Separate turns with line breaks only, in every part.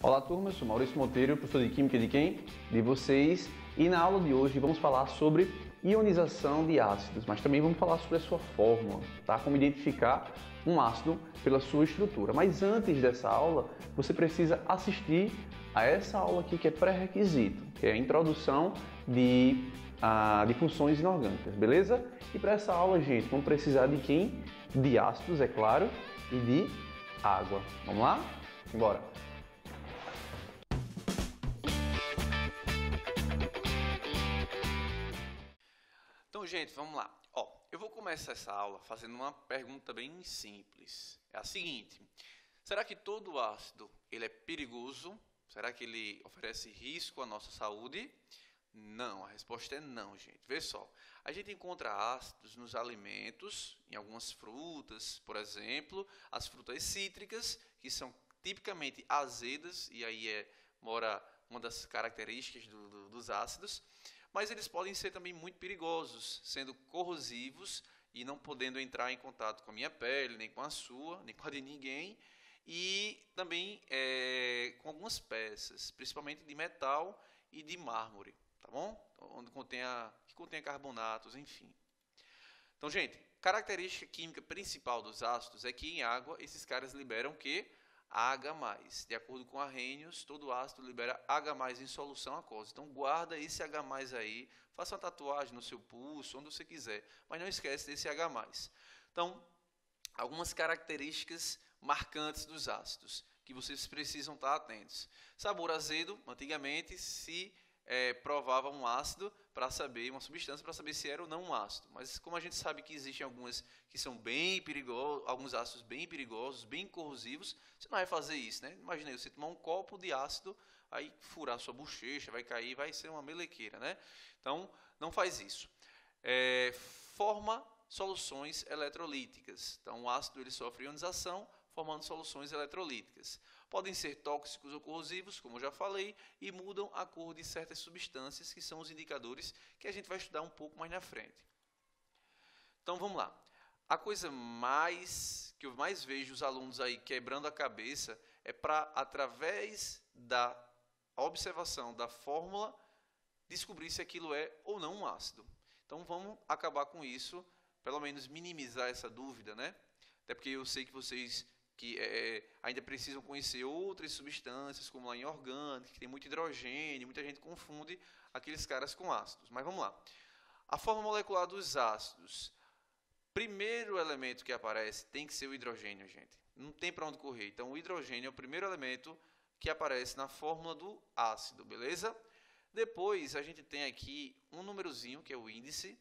Olá turma, eu sou Maurício Monteiro, professor de Química de quem? De vocês. E na aula de hoje vamos falar sobre ionização de ácidos, mas também vamos falar sobre a sua fórmula, tá? Como identificar um ácido pela sua estrutura. Mas antes dessa aula, você precisa assistir a essa aula aqui que é pré-requisito, que é a introdução de funções inorgânicas, beleza? E para essa aula, gente, vamos precisar de quem? De ácidos, é claro, e de água. Vamos lá? Bora!
Então, gente, vamos lá. Eu vou começar essa aula fazendo uma pergunta bem simples. É a seguinte: será que todo ácido ele é perigoso? Será que ele oferece risco à nossa saúde? Não, a resposta é não, gente. Vê só, a gente encontra ácidos nos alimentos, em algumas frutas, por exemplo, as frutas cítricas, que são tipicamente azedas, e aí mora uma das características dos ácidos. Mas eles podem ser também muito perigosos, sendo corrosivos e não podendo entrar em contato com a minha pele, nem com a sua, nem com a de ninguém. E também com algumas peças, principalmente de metal e de mármore, tá bom? Onde que contém carbonatos, enfim. Então, gente, característica química principal dos ácidos é que em água esses caras liberam o quê? H+. De acordo com Arrhenius, todo ácido libera H+ em solução aquosa. Então guarda esse H+ aí, faça uma tatuagem no seu pulso, onde você quiser, mas não esquece desse H+. Então, algumas características marcantes dos ácidos que vocês precisam estar atentos. Sabor azedo, antigamente se provava um ácido para saber, uma substância para saber se era ou não um ácido. Mas como a gente sabe que existem algumas que são bem perigosos, alguns ácidos bem perigosos, bem corrosivos, você não vai fazer isso, né? Imagina aí, você tomar um copo de ácido, aí furar sua bochecha, vai cair, vai ser uma melequeira, né? Então, não faz isso. Forma soluções eletrolíticas. Então, o ácido ele sofre ionização, formando soluções eletrolíticas. Podem ser tóxicos ou corrosivos, como eu já falei, e mudam a cor de certas substâncias, que são os indicadores que a gente vai estudar um pouco mais na frente. Então, vamos lá. A coisa que eu mais vejo os alunos aí quebrando a cabeça é para, através da observação da fórmula, descobrir se aquilo é ou não um ácido. Então, vamos acabar com isso, pelo menos minimizar essa dúvida, né? Até porque eu sei que vocês ainda precisam conhecer outras substâncias, como lá em orgânica, que tem muito hidrogênio, muita gente confunde aqueles caras com ácidos. Mas vamos lá. A forma molecular dos ácidos. Primeiro elemento que aparece tem que ser o hidrogênio, gente. Não tem para onde correr. Então, o hidrogênio é o primeiro elemento que aparece na fórmula do ácido, beleza? Depois, a gente tem aqui um númerozinho, que é o índice,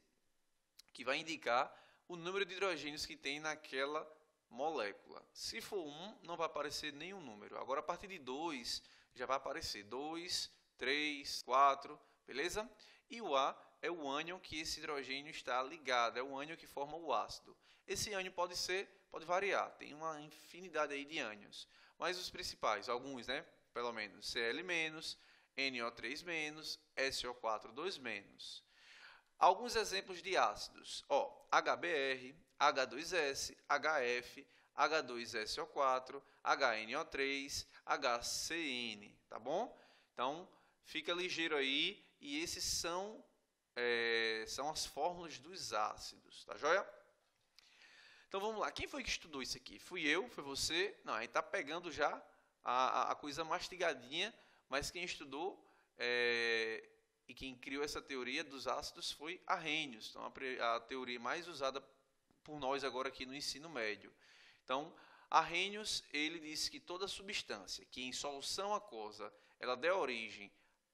que vai indicar o número de hidrogênios que tem naquela molécula. Se for 1, não vai aparecer nenhum número. Agora, a partir de 2, já vai aparecer 2, 3, 4, beleza? E o A é o ânion que esse hidrogênio está ligado, é o ânion que forma o ácido. Esse ânion pode variar, tem uma infinidade aí de ânions. Mas os principais, alguns, né? Pelo menos Cl-, NO3-, SO4-2-. Alguns exemplos de ácidos, HBr, H2S, HF, H2SO4, HNO3, HCN, tá bom? Então, fica ligeiro aí, e esses são as fórmulas dos ácidos, tá joia? Então, vamos lá. Quem foi que estudou isso aqui? Fui eu? Foi você? Não, a gente tá pegando já a coisa mastigadinha, mas quem estudou e quem criou essa teoria dos ácidos foi Arrhenius. Então, a teoria mais usada por nós agora aqui no ensino médio. Então, Arrhenius, ele disse que toda substância que em solução aquosa ela der origem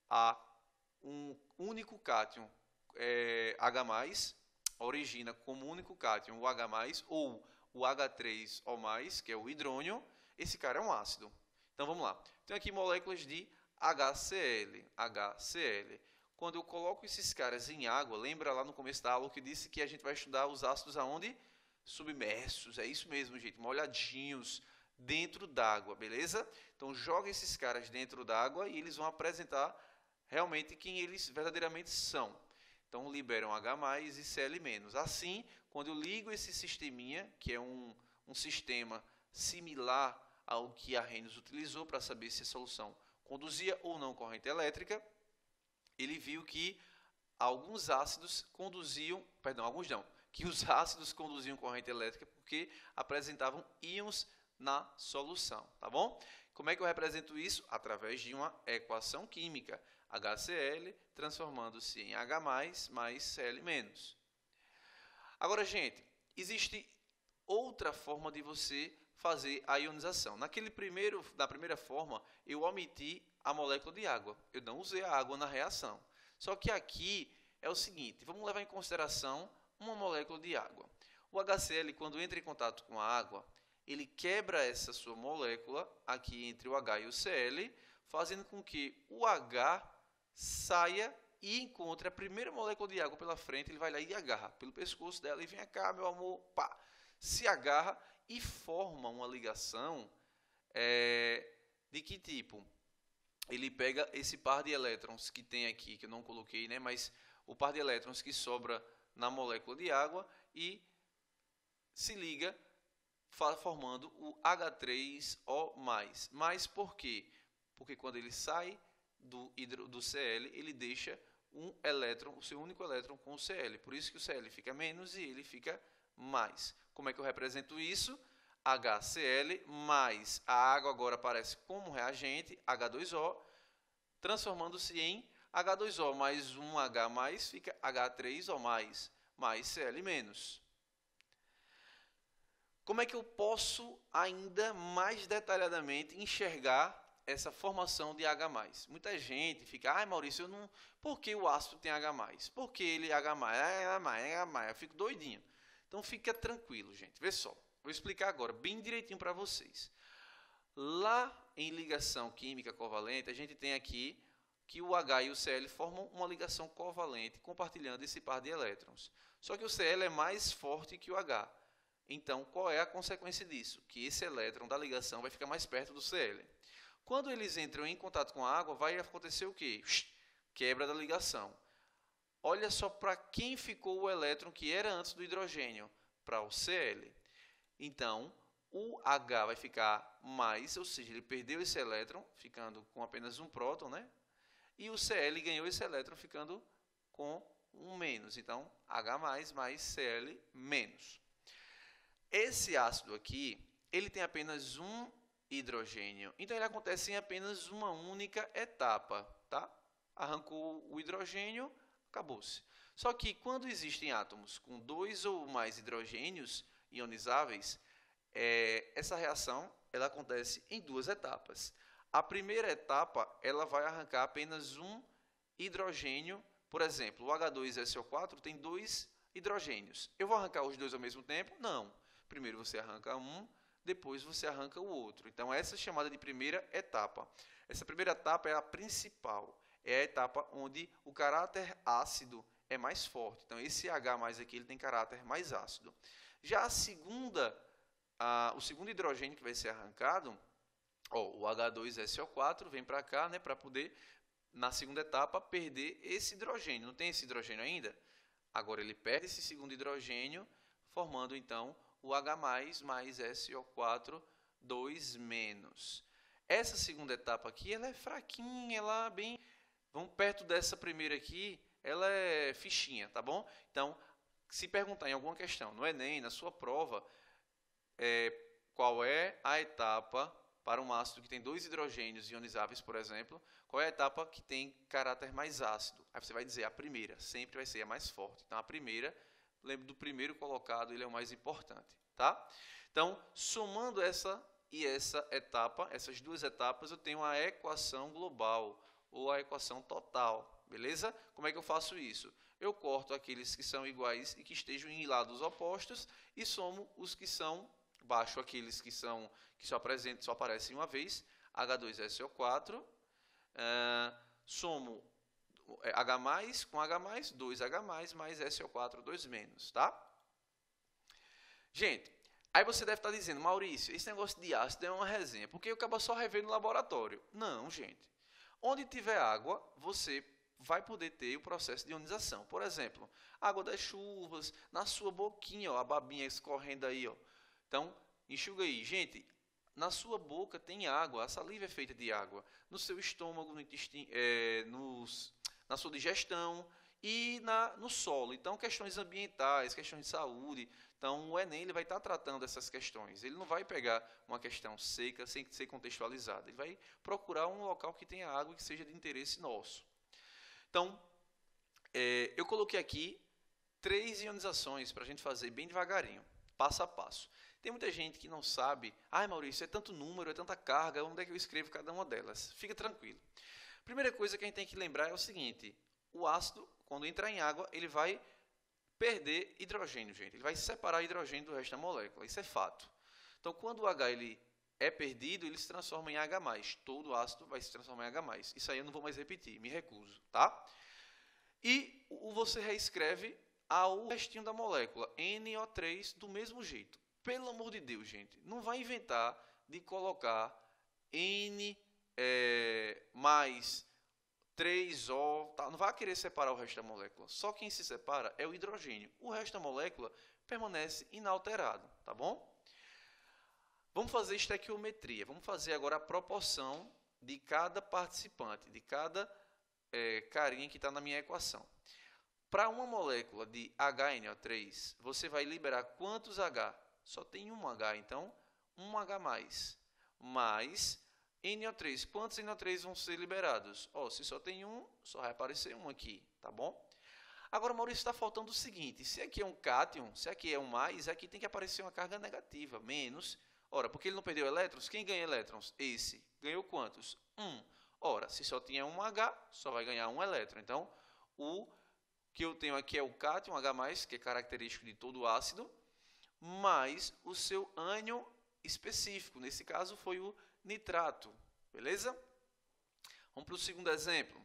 a um único cátion H+, origina como único cátion o H+, ou o H3O+, que é o hidrônio, esse cara é um ácido. Então, vamos lá. Tem aqui moléculas de HCl. Quando eu coloco esses caras em água, lembra lá no começo da aula que eu disse que a gente vai estudar os ácidos aonde? Submersos, é isso mesmo, gente, molhadinhos dentro d'água, beleza? Então, joga esses caras dentro d'água e eles vão apresentar realmente quem eles verdadeiramente são. Então, liberam H+ e Cl-. Assim, quando eu ligo esse sisteminha, que é um sistema similar ao que Arrhenius utilizou para saber se a solução conduzia ou não corrente elétrica, ele viu que alguns ácidos conduziam, perdão, alguns não, que os ácidos conduziam corrente elétrica porque apresentavam íons na solução, tá bom? Como é que eu represento isso? Através de uma equação química, HCl transformando-se em H+, mais Cl-. Agora, gente, existe outra forma de você fazer a ionização. Na primeira forma, eu omiti a molécula de água. Eu não usei a água na reação. Só que aqui é o seguinte, vamos levar em consideração uma molécula de água. O HCl, quando entra em contato com a água, ele quebra essa sua molécula aqui entre o H e o Cl, fazendo com que o H saia e encontre a primeira molécula de água pela frente, ele vai lá e agarra pelo pescoço dela e vem cá, meu amor, pá, se agarra e forma uma ligação de que tipo? Ele pega esse par de elétrons que tem aqui, que eu não coloquei, né, mas o par de elétrons que sobra na molécula de água e se liga formando o H3O+. Mas por quê? Porque quando ele sai do Cl, ele deixa um elétron, o seu único elétron com o Cl. Por isso que o Cl fica menos e ele fica mais. Como é que eu represento isso? HCl mais a água agora aparece como reagente, H2O, transformando-se em H2O mais um H+, fica H3O+, mais Cl-. Como é que eu posso ainda mais detalhadamente enxergar essa formação de H+? Muita gente fica, ai Maurício, por que o ácido tem H+? Por que ele H+? H+, eu fico doidinho. Então fica tranquilo, gente. Vê só, vou explicar agora bem direitinho para vocês. Lá em ligação química covalente, a gente tem aqui que o H e o Cl formam uma ligação covalente, compartilhando esse par de elétrons. Só que o Cl é mais forte que o H. Então, qual é a consequência disso? Que esse elétron da ligação vai ficar mais perto do Cl. Quando eles entram em contato com a água, vai acontecer o quê? Quebra da ligação. Olha só para quem ficou o elétron que era antes do hidrogênio, para o Cl. Então, o H vai ficar mais, ou seja, ele perdeu esse elétron, ficando com apenas um próton, né? E o Cl ganhou esse elétron, ficando com um menos. Então, H+, mais Cl-. Esse ácido aqui, ele tem apenas um hidrogênio. Então, ele acontece em apenas uma única etapa, tá? Arrancou o hidrogênio, acabou-se. Só que quando existem átomos com 2 ou mais hidrogênios ionizáveis, essa reação ela acontece em duas etapas. A primeira etapa ela vai arrancar apenas um hidrogênio. Por exemplo, o H2SO4 tem 2 hidrogênios. Eu vou arrancar os dois ao mesmo tempo? Não. Primeiro você arranca um, depois você arranca o outro. Então, essa é chamada de primeira etapa. Essa primeira etapa é a principal. É a etapa onde o caráter ácido é mais forte. Então, esse H+ aqui ele tem caráter mais ácido. Já o segundo hidrogênio que vai ser arrancado, o H2SO4 vem para cá, né, para poder, na segunda etapa, perder esse hidrogênio. Não tem esse hidrogênio ainda? Agora ele perde esse segundo hidrogênio, formando então o H+, mais SO4, 2-. Essa segunda etapa aqui, ela é fraquinha, ela é bem... Vamos perto dessa primeira aqui, ela é fichinha, tá bom? Então, se perguntar em alguma questão no Enem, na sua prova, qual é a etapa para um ácido que tem 2 hidrogênios ionizáveis, por exemplo, qual é a etapa que tem caráter mais ácido? Aí você vai dizer a primeira, sempre vai ser a mais forte. Então, a primeira, lembre do primeiro colocado, ele é o mais importante, tá? Então, somando essa e essa etapa, essas duas etapas, eu tenho a equação global, ou a equação total, beleza? Como é que eu faço isso? Eu corto aqueles que são iguais e que estejam em lados opostos e somo os que são, baixo aqueles que só aparecem uma vez, H2SO4, somo H+, com H+, 2H+, mais SO4, 2-, tá? Gente, aí você deve estar dizendo, Maurício, esse negócio de ácido é uma resenha, porque eu acabo só revendo no laboratório. Não, gente. Onde tiver água, você vai poder ter o processo de ionização. Por exemplo, água das chuvas, na sua boquinha, ó, a babinha escorrendo aí. Ó. Então, enxuga aí. Gente, na sua boca tem água, a saliva é feita de água. No seu estômago, no intestino, na sua digestão e no solo. Então, questões ambientais, questões de saúde. Então, o Enem ele vai estar tratando essas questões. Ele não vai pegar uma questão seca sem ser contextualizada. Ele vai procurar um local que tenha água e que seja de interesse nosso. Então, eu coloquei aqui 3 ionizações para a gente fazer bem devagarinho, passo a passo. Tem muita gente que não sabe, Maurício, é tanto número, é tanta carga, onde é que eu escrevo cada uma delas? Fica tranquilo. Primeira coisa que a gente tem que lembrar é o seguinte, o ácido, quando entrar em água, ele vai perder hidrogênio, gente. Ele vai separar hidrogênio do resto da molécula, isso é fato. Então, quando o H ele é perdido, ele se transforma em H+. Todo ácido vai se transformar em H+. Isso aí eu não vou mais repetir, me recuso, tá? E você reescreve o restinho da molécula, NO3, do mesmo jeito. Pelo amor de Deus, gente, não vai inventar de colocar N mais 3O, tá? Não vai querer separar o resto da molécula. Só quem se separa é o hidrogênio. O resto da molécula permanece inalterado, tá bom? Vamos fazer estequiometria. Vamos fazer agora a proporção de cada participante, de cada carinha que está na minha equação. Para uma molécula de HNO3, você vai liberar quantos H? Só tem um H, então 1 H+. Mais NO3. Quantos NO3 vão ser liberados? Se só tem um, só vai aparecer um aqui, tá bom? Agora, Maurício, está faltando o seguinte, se aqui é um cátion, se aqui é um mais, aqui tem que aparecer uma carga negativa, menos. Ora, porque ele não perdeu elétrons, quem ganha elétrons? Esse. Ganhou quantos? 1. Ora, se só tinha um H, só vai ganhar um elétron. Então, o que eu tenho aqui é o cátion, H+, que é característico de todo ácido, mais o seu ânion específico. Nesse caso, foi o nitrato. Beleza? Vamos para o segundo exemplo.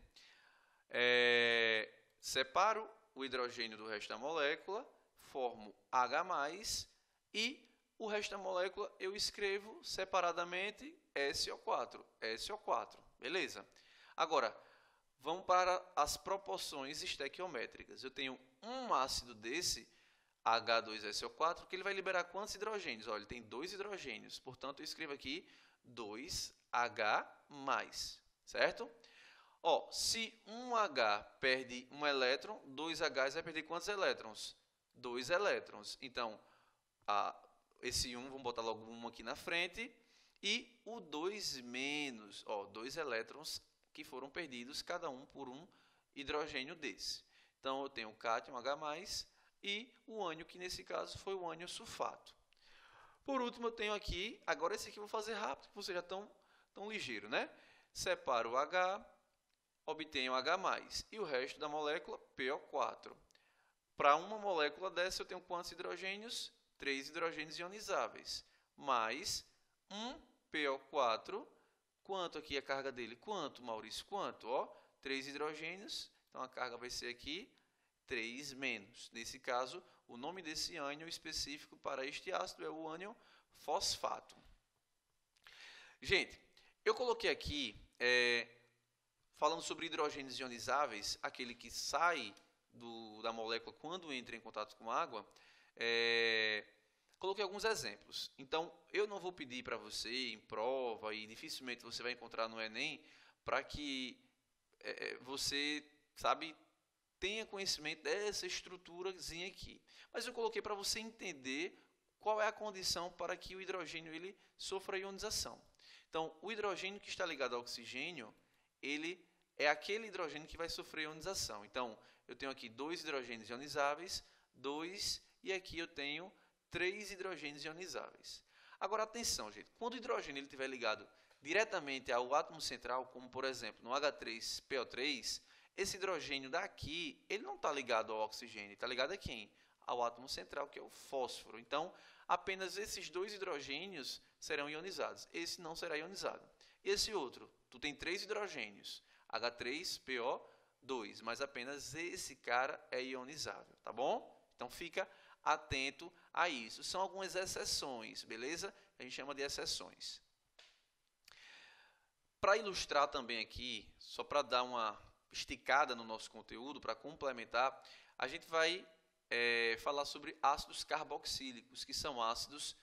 Separo o hidrogênio do resto da molécula, formo H+, e o resto da molécula eu escrevo separadamente SO4. SO4. Beleza? Agora, vamos para as proporções estequiométricas. Eu tenho um ácido desse, H2SO4, que ele vai liberar quantos hidrogênios? Olha, ele tem 2 hidrogênios. Portanto, eu escrevo aqui 2H+. Certo? Se um H perde um elétron, 2H vai perder quantos elétrons? 2 elétrons. Então, esse 1, vamos botar logo 1 aqui na frente. E o 2 menos, 2 elétrons que foram perdidos, cada um por um hidrogênio desse. Então, eu tenho o cátion H+, e o ânion, que nesse caso foi o ânion sulfato. Por último, eu tenho aqui, agora esse aqui eu vou fazer rápido, porque vocês já estão tão ligeiro, né? Separo o H, obtenho H+, e o resto da molécula, PO4. Para uma molécula dessa, eu tenho quantos hidrogênios? 3 hidrogênios ionizáveis, mais 1 PO4. Quanto aqui a carga dele? Quanto, Maurício? Quanto? 3 hidrogênios, então a carga vai ser aqui 3 menos. Nesse caso, o nome desse ânion específico para este ácido é o ânion fosfato. Gente, eu coloquei aqui, falando sobre hidrogênios ionizáveis, aquele que sai da molécula quando entra em contato com água, coloquei alguns exemplos. Então, eu não vou pedir para você em prova, e dificilmente você vai encontrar no Enem, para que você, tenha conhecimento dessa estruturazinha aqui. Mas eu coloquei para você entender qual é a condição para que o hidrogênio ele sofra ionização. Então, o hidrogênio que está ligado ao oxigênio, ele é aquele hidrogênio que vai sofrer ionização. Então, eu tenho aqui 2 hidrogênios ionizáveis, 2, e aqui eu tenho 3 hidrogênios ionizáveis. Agora, atenção, gente. Quando o hidrogênio ele estiver ligado diretamente ao átomo central, como, por exemplo, no H3PO3, esse hidrogênio daqui, ele não está ligado ao oxigênio, está ligado a quem? Ao átomo central, que é o fósforo. Então, apenas esses 2 hidrogênios serão ionizados. Esse não será ionizado. E esse outro, tu tem 3 hidrogênios, H3PO2, mas apenas esse cara é ionizável, tá bom? Então, fica atento a isso. São algumas exceções, beleza? A gente chama de exceções. Para ilustrar também aqui, só para dar uma esticada no nosso conteúdo, para complementar, a gente vai falar sobre ácidos carboxílicos, que são ácidos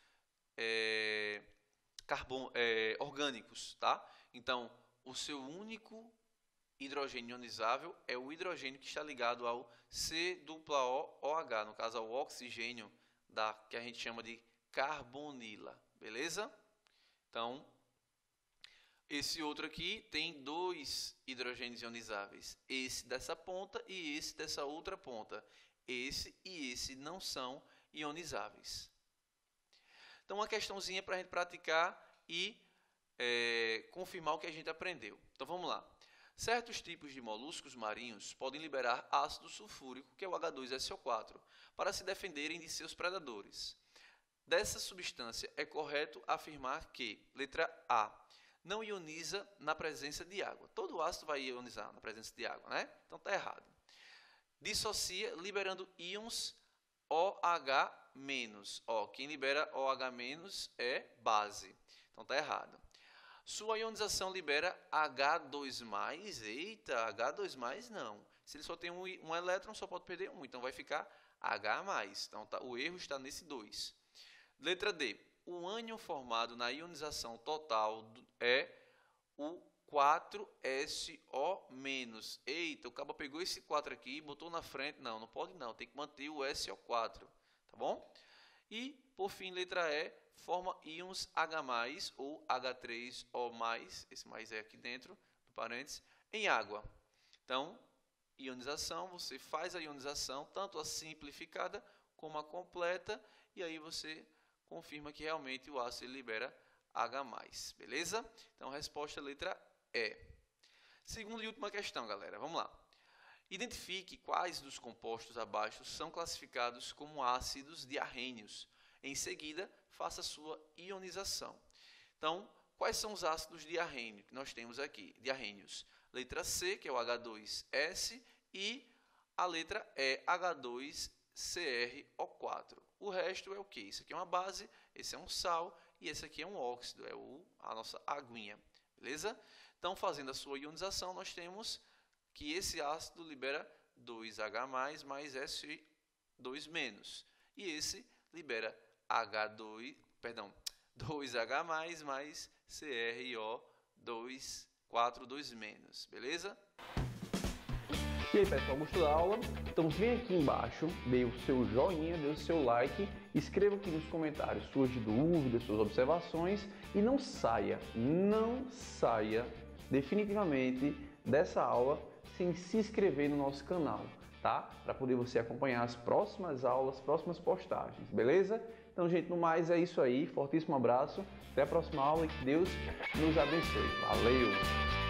orgânicos, tá? Então, o seu único hidrogênio ionizável é o hidrogênio que está ligado ao C-OOH, no caso ao oxigênio que a gente chama de carbonila, beleza? Então, esse outro aqui tem 2 hidrogênios ionizáveis, esse dessa ponta e esse dessa outra ponta. Esse e esse não são ionizáveis. Então, uma questãozinha para a gente praticar e confirmar o que a gente aprendeu. Então, vamos lá. Certos tipos de moluscos marinhos podem liberar ácido sulfúrico, que é o H2SO4, para se defenderem de seus predadores. Dessa substância, é correto afirmar que, letra A, não ioniza na presença de água. Todo ácido vai ionizar na presença de água, né? Então, está errado. Dissocia liberando íons OH-. Ó, quem libera OH- é base. Então, está errado. Sua ionização libera H2+. Eita, H2+, não. Se ele só tem um elétron, só pode perder um. Então, vai ficar H+. Então, o erro está nesse 2. Letra D. O ânion formado na ionização total é o 4SO-. Eita, o cabo pegou esse 4 aqui e botou na frente. Não, não pode não. Tem que manter o SO4. Tá bom? E, por fim, letra E. Forma íons H+, ou H3O+, esse mais é aqui dentro do parênteses, em água. Então, ionização, você faz a ionização, tanto a simplificada como a completa, e aí você confirma que realmente o ácido libera H+, beleza? Então, resposta letra E. Segunda e última questão, galera, vamos lá. Identifique quais dos compostos abaixo são classificados como ácidos diarrênios. Em seguida, faça a sua ionização. Então, quais são os ácidos diarrênios que nós temos aqui? Diarrênios. Letra C, que é o H2S, e a letra E, H2CrO4. O resto é o quê? Isso aqui é uma base, esse é um sal e esse aqui é um óxido, é a nossa aguinha. Beleza? Então, fazendo a sua ionização, nós temos que esse ácido libera 2H+, mais SO2-. E esse libera 2H+, mais CrO2, 2-,
E aí, pessoal, gostou da aula? Então vem aqui embaixo, dê o seu joinha, dê o seu like, escreva aqui nos comentários suas dúvidas, suas observações e não saia definitivamente dessa aula sem se inscrever no nosso canal, tá? Para poder você acompanhar as próximas aulas, próximas postagens, beleza? Então, gente, no mais é isso aí. Fortíssimo abraço. Até a próxima aula e que Deus nos abençoe. Valeu!